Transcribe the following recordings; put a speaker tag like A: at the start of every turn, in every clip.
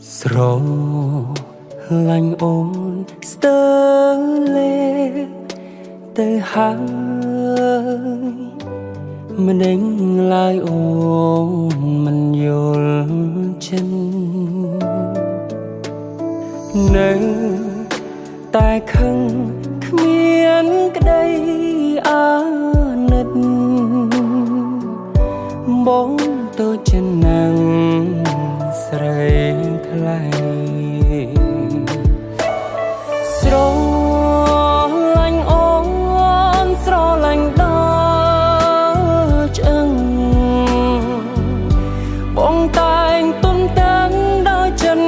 A: ស្រឡាញ់អូនស្ទើរលេទៅហើយមិនដេញឡើយអូនមិនយល់ចិននៅតែខឹងគ្មានក្តីអាណិតបងទៅចិនណាំងស្រីថ្លៃស្រឡាញ់អូនស្រឡាញ់ដល់ឆ្អឹងបងតែងទុនតាំងដល់ចិន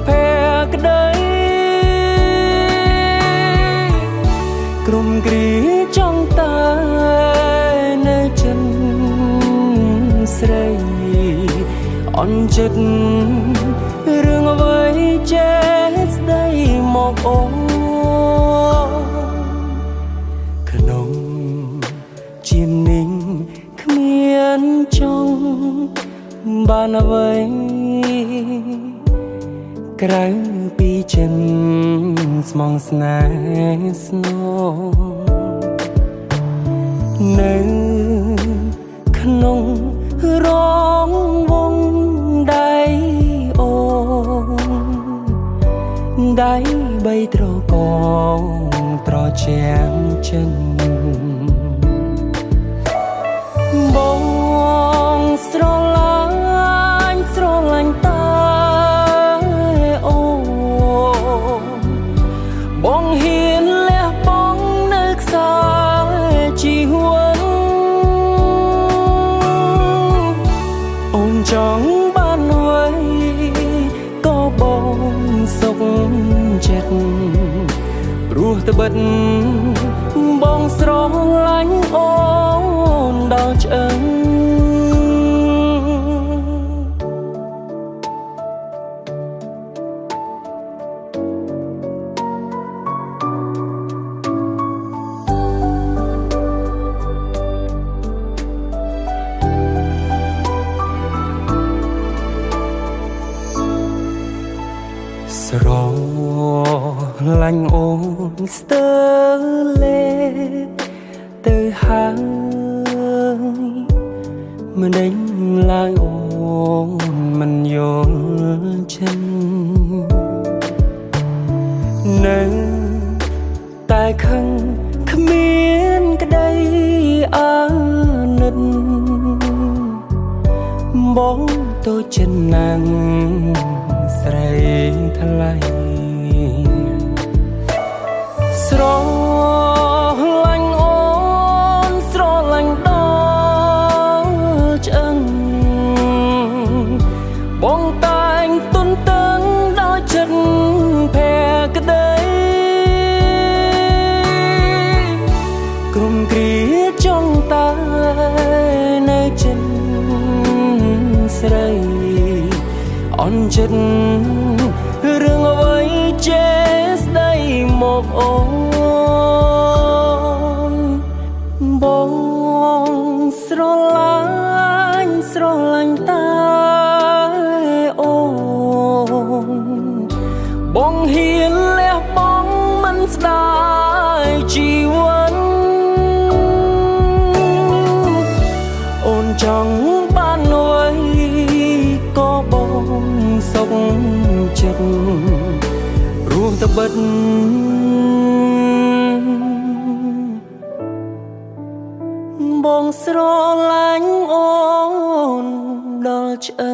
A: ភក្តីក្រុមគ្រាចង់តែនៅចិនស្រីអន់ចិត្តរឿងអ្វីចេះស្ដីមកអូនក្នុងជានិញគ្មានចង់បានអ្វីក្រៅពីចិនស្មងស្នេហ៍ស្នូនៅក្នុងរងវងដៃអូនដៃបីត្រកងត្រជាំចិនបងស្រឡាញ់តែអូនបងហ៊ានលះបង់នៅខ្សែជីវិតអូនចង់បានអ្វីក៏បងសុខចិត្តព្រោះត្បិតបងស្រឡាញ់អូនដល់ឆ្អឹងស្រឡាញ់អូនស្ទើរលេទៅហើយមិនដេញឡើយអូនមិនយល់ចិននៅតែខឹងគ្មានក្តីអាណិតបងទៅចិនណាំងស្រីថ្លៃស្រឡាញ់អូនស្រឡាញ់ដល់ឆ្អឹងបងតែងទុនតាំងដល់ចិត្តភក្តីក្រុមគ្រាចង់តែនៅចិនស្រីអន់ចិត្តរឿងអ្វីចេះស្ដីមកអូនបងស្រឡាញ់តែអូនបងហ៊ានលះបង់មិនស្ដាយជីវិតអូនចង់បានអ្វីក៏បងសុខចិត្តព្រោះត្បិតបងស្រឡាញ់អូនដល់ឆ្អឹង